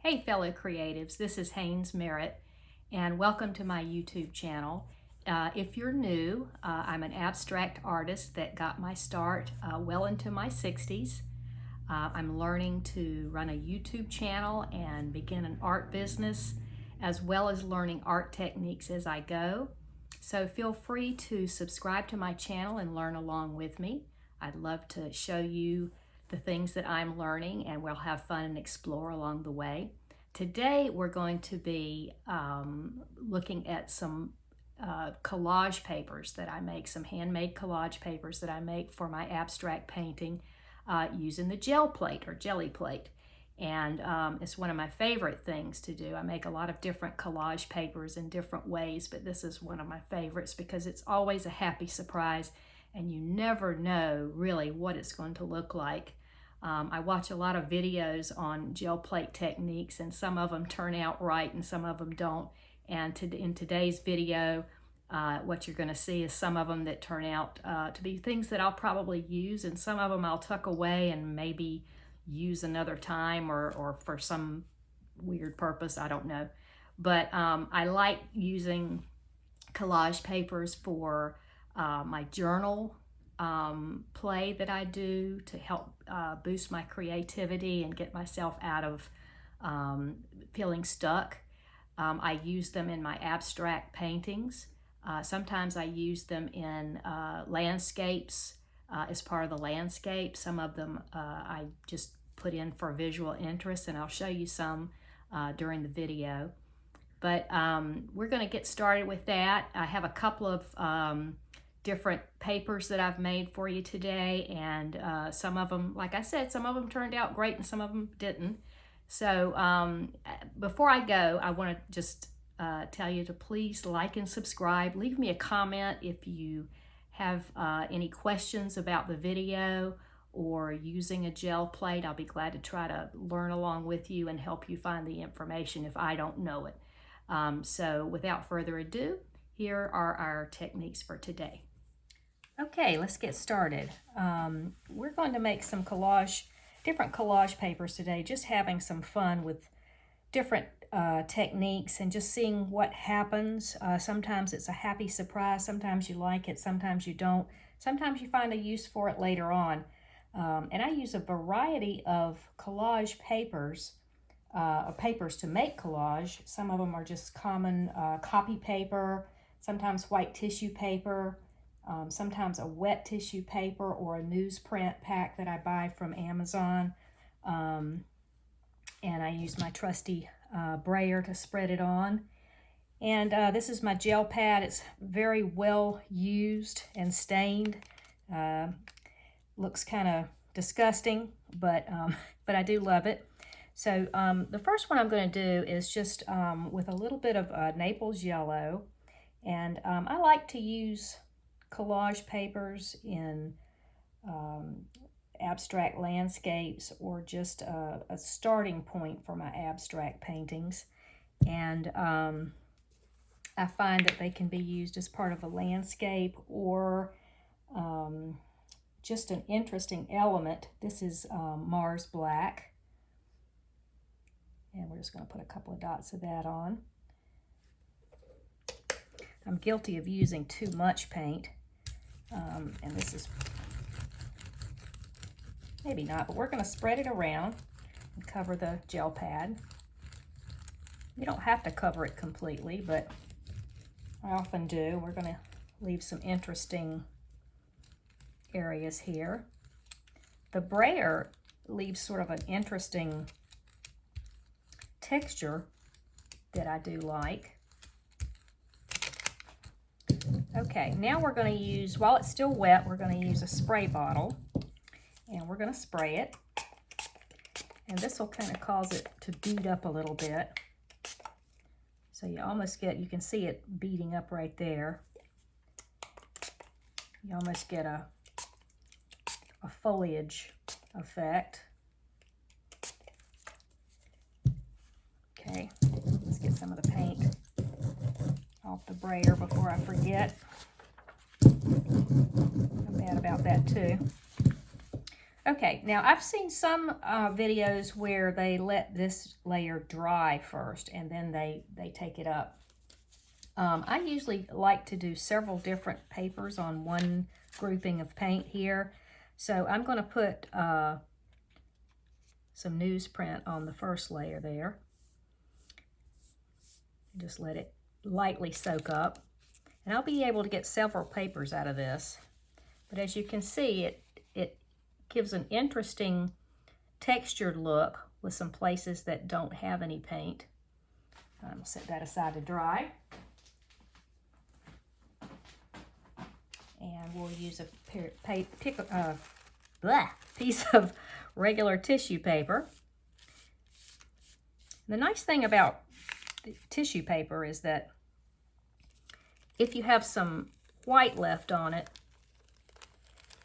Hey fellow creatives, this is Haynes Merritt and welcome to my YouTube channel. If you're new, I'm an abstract artist that got my start well into my 60s. I'm learning to run a YouTube channel and begin an art business, as well as learning art techniques as I go. So feel free to subscribe to my channel and learn along with me. I'd love to show you the things that I'm learning, and we'll have fun and explore along the way. Today we're going to be looking at some collage papers that I make, some handmade collage papers that I make for my abstract painting using the gel plate or jelly plate. And it's one of my favorite things to do. I make a lot of different collage papers in different ways, but this is one of my favorites because it's always a happy surprise and you never know really what it's going to look like. I watch a lot of videos on gel plate techniques, and some of them turn out right and some of them don't. And in today's video, what you're going to see is some of them that turn out to be things that I'll probably use, and some of them I'll tuck away and maybe use another time or for some weird purpose, I don't know. But I like using collage papers for my journal play that I do to help boost my creativity and get myself out of feeling stuck. I use them in my abstract paintings. Sometimes I use them in landscapes as part of the landscape. Some of them I just put in for visual interest, and I'll show you some during the video. But we're going to get started with that. I have a couple of different papers that I've made for you today, and some of them, like I said, some of them turned out great and some of them didn't. So before I go, I want to just tell you to please like and subscribe. Leave me a comment if you have any questions about the video or using a gel plate. I'll be glad to try to learn along with you and help you find the information if I don't know it. So without further ado, here are our techniques for today. Okay, let's get started. We're going to make some different collage papers today, just having some fun with different techniques and just seeing what happens. Sometimes it's a happy surprise, sometimes you like it, sometimes you don't. Sometimes you find a use for it later on. And I use a variety of collage papers, papers to make collage. Some of them are just common copy paper, sometimes white tissue paper, sometimes a wet tissue paper or a newsprint pack that I buy from Amazon. And I use my trusty brayer to spread it on. And this is my gel pad. It's very well used and stained. Looks kind of disgusting, but I do love it. So the first one I'm going to do is just with a little bit of Naples yellow. And I like to use collage papers in abstract landscapes or just a starting point for my abstract paintings. And I find that they can be used as part of a landscape or just an interesting element. This is Mars Black. And we're just going to put a couple of dots of that on. I'm guilty of using too much paint. And this is maybe not, but we're going to spread it around and cover the gel pad. You don't have to cover it completely, but I often do. We're going to leave some interesting areas here. The brayer leaves sort of an interesting texture that I do like. Okay, now we're going to use, while it's still wet, we're going to use a spray bottle, and we're going to spray it. And this will kind of cause it to bead up a little bit. So you almost get, you can see it beading up right there. You almost get a foliage effect. Okay, let's get some of the paint off the brayer before I forget. I'm bad about that too. Okay, now I've seen some videos where they let this layer dry first and then they take it up. I usually like to do several different papers on one grouping of paint here. So I'm going to put some newsprint on the first layer there. Just let it lightly soak up. And I'll be able to get several papers out of this. But as you can see, it gives an interesting textured look with some places that don't have any paint. I'll set that aside to dry. And we'll use a piece of regular tissue paper. The nice thing about tissue paper is that if you have some white left on it,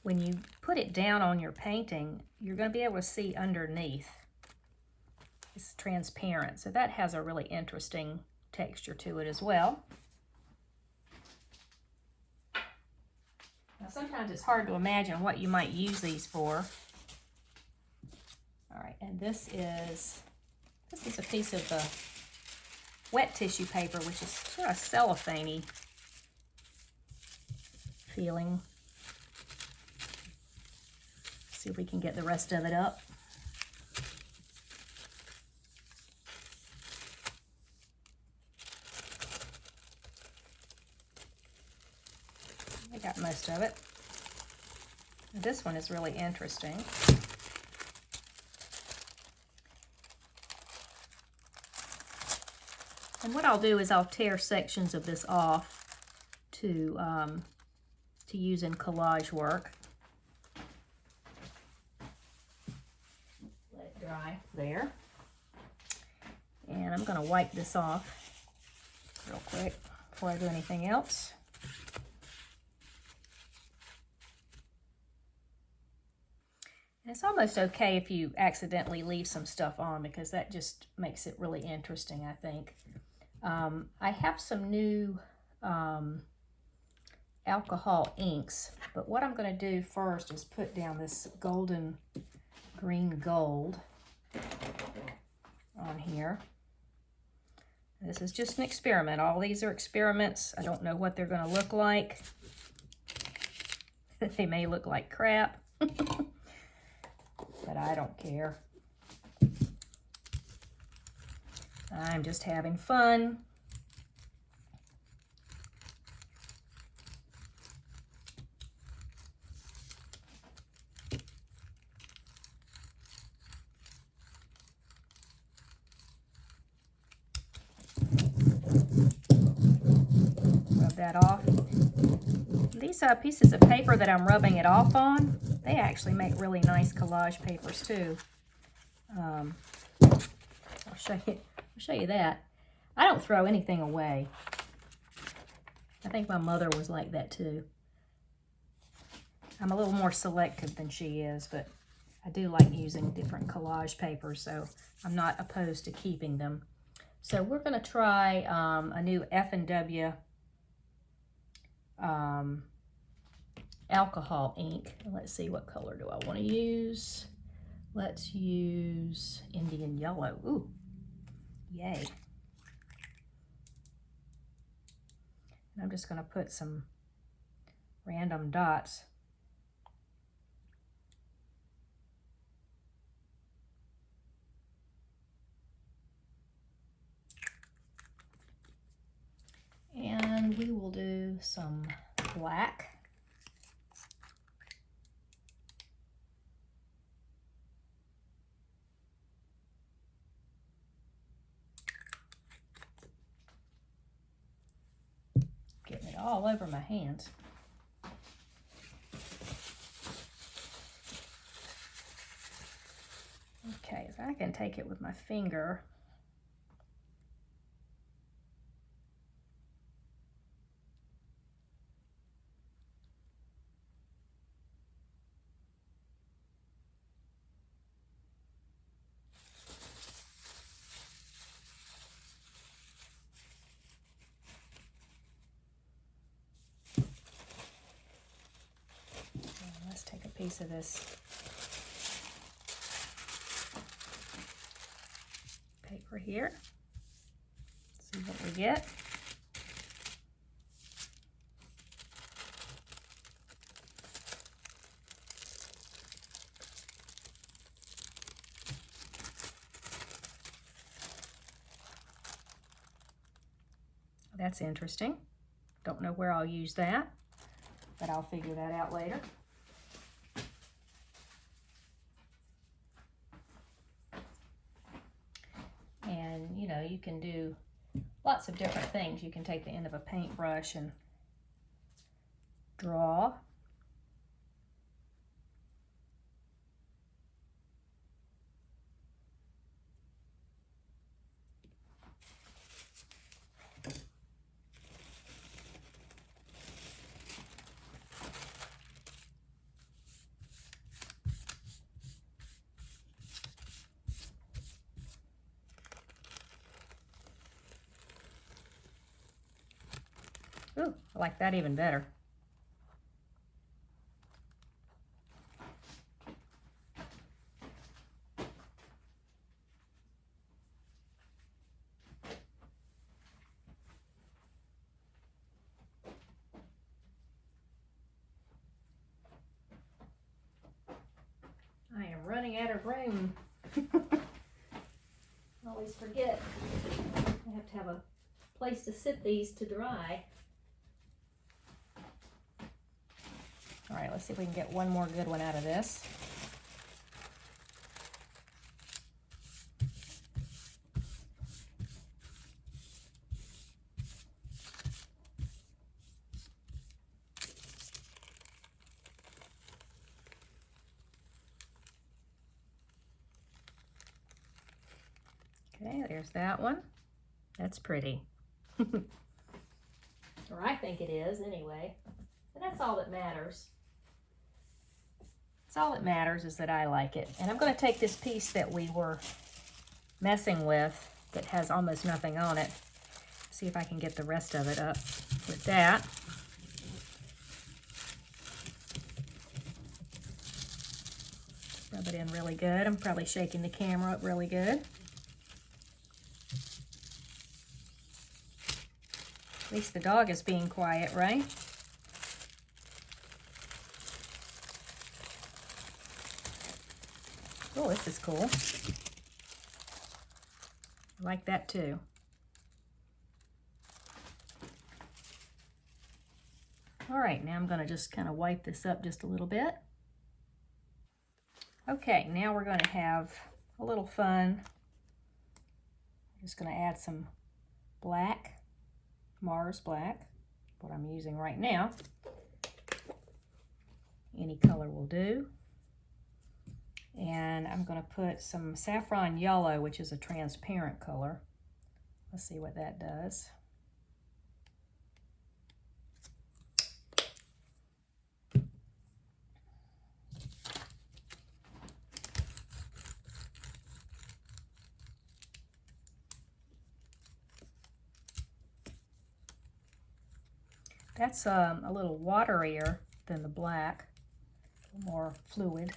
when you put it down on your painting, you're going to be able to see underneath. It's transparent, so that has a really interesting texture to it as well. Now, sometimes it's hard to imagine what you might use these for. All right, and this is a piece of the wet tissue paper, which is sort of cellophane-y feeling. See if we can get the rest of it up. I got most of it. This one is really interesting. And what I'll do is I'll tear sections of this off to use in collage work. Let it dry there. And I'm going to wipe this off real quick before I do anything else. And it's almost okay if you accidentally leave some stuff on, because that just makes it really interesting, I think. I have some new alcohol inks, but what I'm going to do first is put down this golden green gold on here. This is just an experiment. All these are experiments. I don't know what they're going to look like. They may look like crap, but I don't care. I'm just having fun. Rub that off. These pieces of paper that I'm rubbing it off on, they actually make really nice collage papers too. I'll show you that. I don't throw anything away. I think my mother was like that too. I'm a little more selective than she is, but I do like using different collage papers, so I'm not opposed to keeping them. So we're going to try a new F&W alcohol ink. Let's see, what color do I want to use? Let's use Indian yellow. Ooh, yay. And I'm just going to put some random dots. And we will do some black. Getting it all over my hands. Okay, so I can take it with my finger. Let's take a piece of this here. See what we get. That's interesting. Don't know where I'll use that, but I'll figure that out later. And you know, you can do lots of different things. You can take the end of a paintbrush and draw. Ooh, I like that even better. I am running out of room. I always forget. I have to have a place to sit these to dry. All right, let's see if we can get one more good one out of this. Okay, there's that one. That's pretty. Or I think it is anyway. And that's all that matters. That's all that matters, is that I like it. And I'm going to take this piece that we were messing with that has almost nothing on it. See if I can get the rest of it up with that. Rub it in really good. I'm probably shaking the camera up really good. At least the dog is being quiet, right? Oh, this is cool. I like that too. All right, now I'm going to just kind of wipe this up just a little bit. Okay, now we're going to have a little fun. I'm just going to add some black, Mars black, what I'm using right now. Any color will do. And I'm going to put some saffron yellow, which is a transparent color. Let's see what that does. That's a little waterier than the black, more fluid.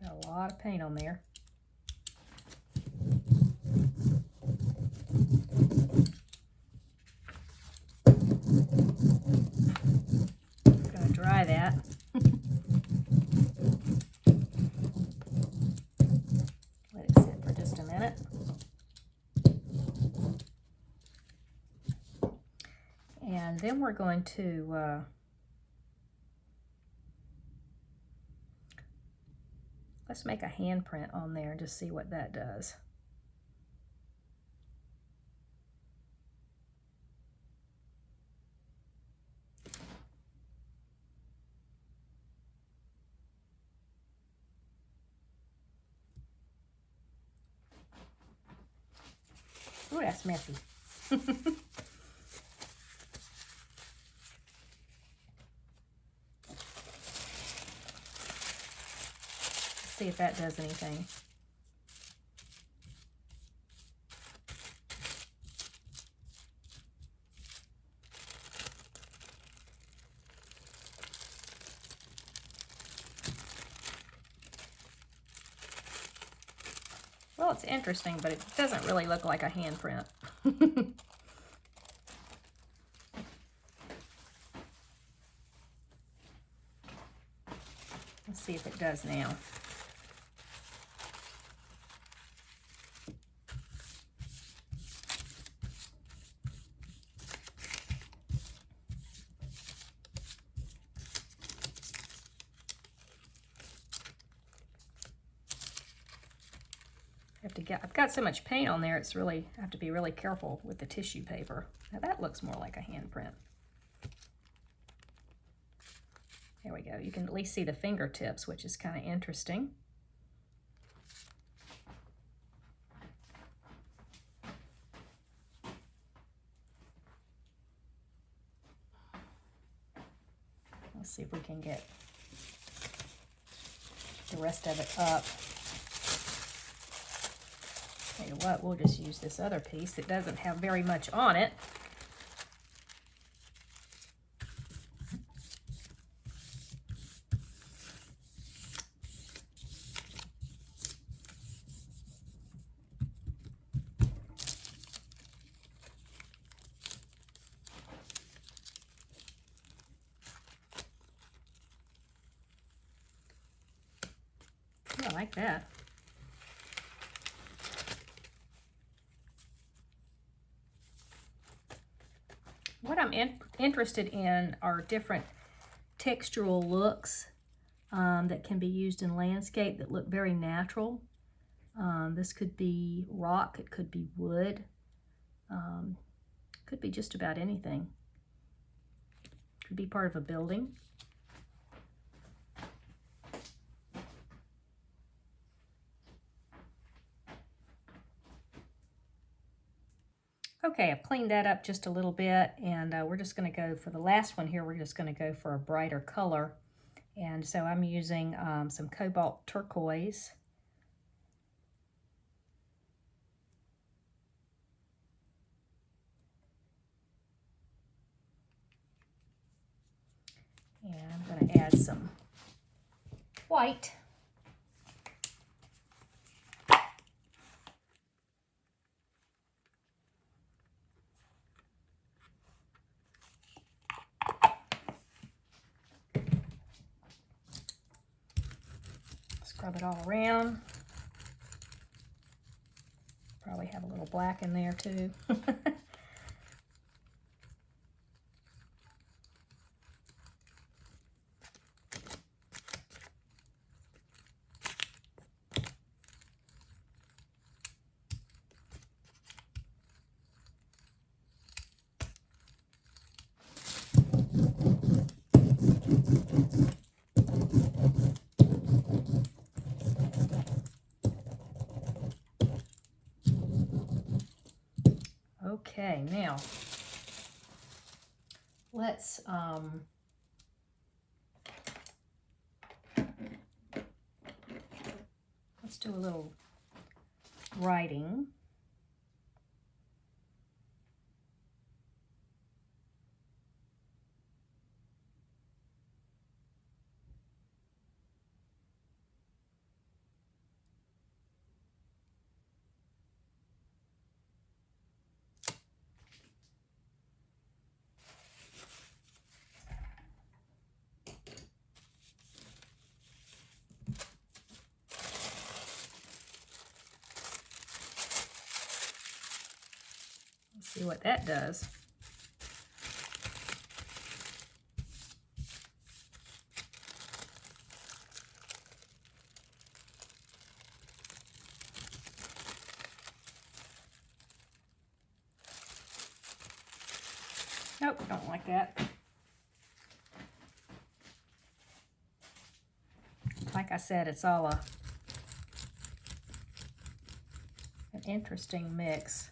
Got a lot of paint on there. I'm gonna dry that. Let it sit for just a minute. And then we're going to let's make a handprint on there and just see what that does. Oh, that's messy. See if that does anything. Well, it's interesting, but it doesn't really look like a handprint. Let's see if it does now. I've got so much paint on there, I have to be really careful with the tissue paper. Now that looks more like a handprint. There we go. You can at least see the fingertips, which is kind of interesting. Let's see if we can get the rest of it up. Tell you what, we'll just use this other piece that doesn't have very much on it. I like that. What I'm interested in are different textural looks that can be used in landscape that look very natural. This could be rock, it could be wood, could be just about anything. Could be part of a building. Okay, I've cleaned that up just a little bit, and we're just going to go for the last one here. We're just going to go for a brighter color. And so I'm using some cobalt turquoise. And I'm going to add some white. Scrub it all around. Probably have a little black in there too. Okay, now let's do a little writing. See what that does. Nope, don't like that. Like I said, it's all an interesting mix.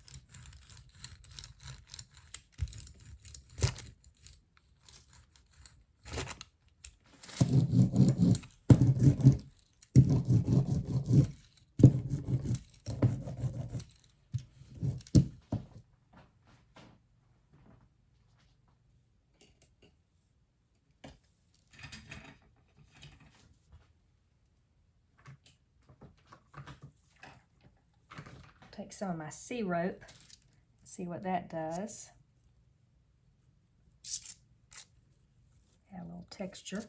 take some of my sea rope, see what that does. Add a little texture.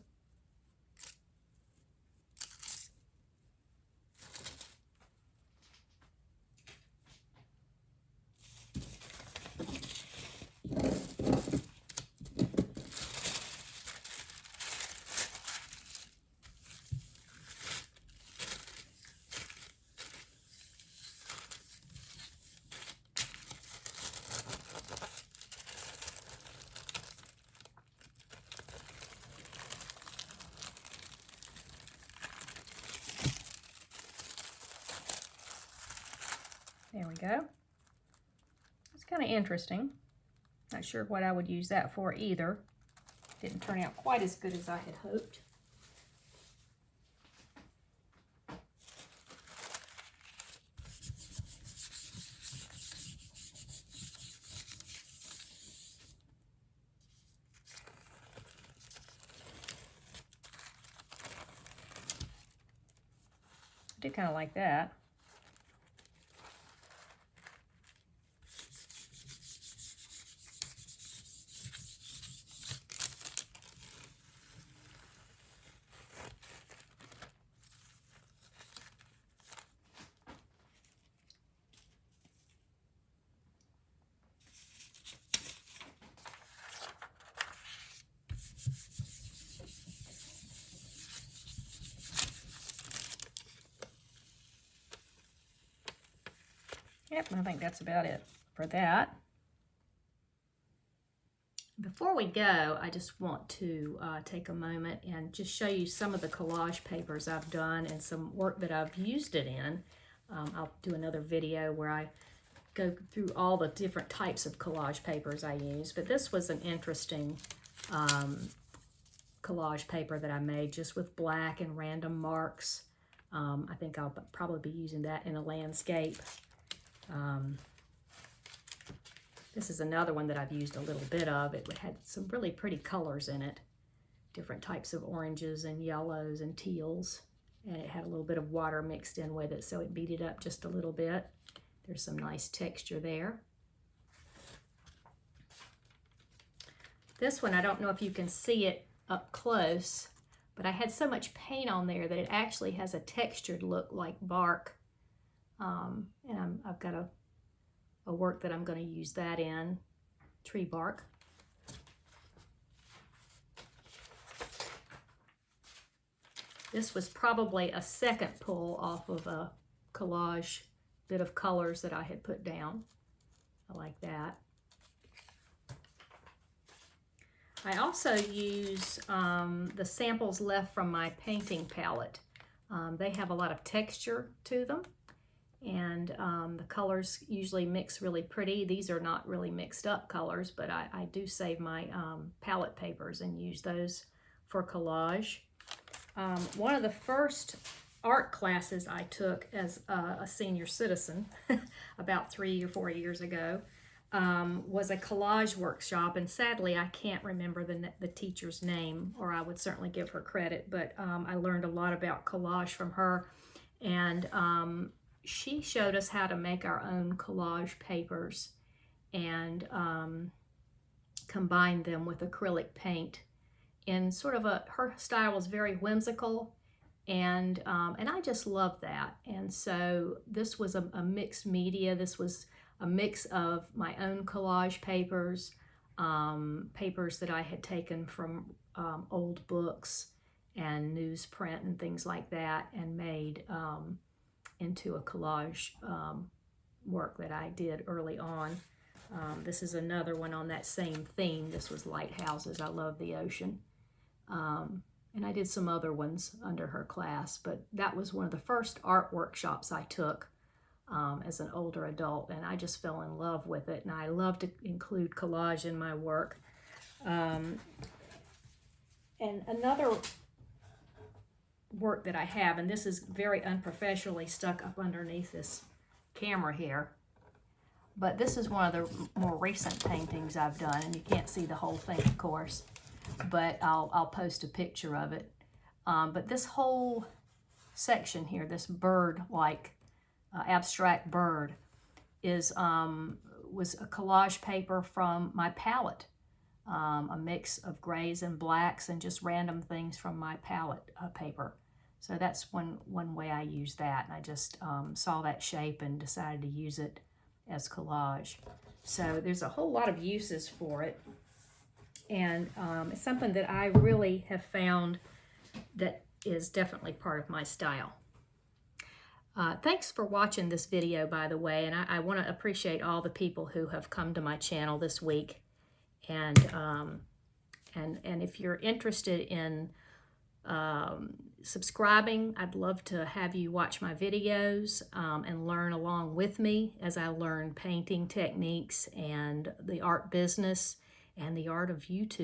There we go. It's kind of interesting. Not sure what I would use that for either. Didn't turn out quite as good as I had hoped. I do kind of like that. Yep, I think that's about it for that. Before we go, I just want to take a moment and just show you some of the collage papers I've done and some work that I've used it in. I'll do another video where I go through all the different types of collage papers I use, but this was an interesting collage paper that I made just with black and random marks. I think I'll probably be using that in a landscape. This is another one that I've used a little bit of. It had some really pretty colors in it, different types of oranges and yellows and teals, and it had a little bit of water mixed in with it, so it beat it up just a little bit. There's some nice texture there. This one, I don't know if you can see it up close, but I had so much paint on there that it actually has a textured look like bark. And I've got a work that I'm going to use that in, tree bark. This was probably a second pull off of a collage bit of colors that I had put down. I like that. I also use the samples left from my painting palette. They have a lot of texture to them, and the colors usually mix really pretty. These are not really mixed up colors, but I do save my palette papers and use those for collage. One of the first art classes I took as a senior citizen about 3 or 4 years ago was a collage workshop, and sadly I can't remember the teacher's name, or I would certainly give her credit, but I learned a lot about collage from her, and she showed us how to make our own collage papers and combine them with acrylic paint in sort of her style was very whimsical, and I just loved that. And so this was a mixed media. This was a mix of my own collage papers, papers that I had taken from old books and newsprint and things like that, and made into a collage work that I did early on. This is another one on that same theme. This was lighthouses. I love the ocean. And I did some other ones under her class, but that was one of the first art workshops I took as an older adult, and I just fell in love with it, and I love to include collage in my work. And another work that I have, and this is very unprofessionally stuck up underneath this camera here, but this is one of the more recent paintings I've done, and you can't see the whole thing, of course, but I'll post a picture of it. But this whole section here, this bird-like abstract bird, was a collage paper from my palette, a mix of grays and blacks and just random things from my palette paper. So that's one way I use that. And I just saw that shape and decided to use it as collage. So there's a whole lot of uses for it. And it's something that I really have found that is definitely part of my style. Thanks for watching this video, by the way, and I want to appreciate all the people who have come to my channel this week. And if you're interested in subscribing, I'd love to have you watch my videos and learn along with me as I learn painting techniques and the art business and the art of YouTube.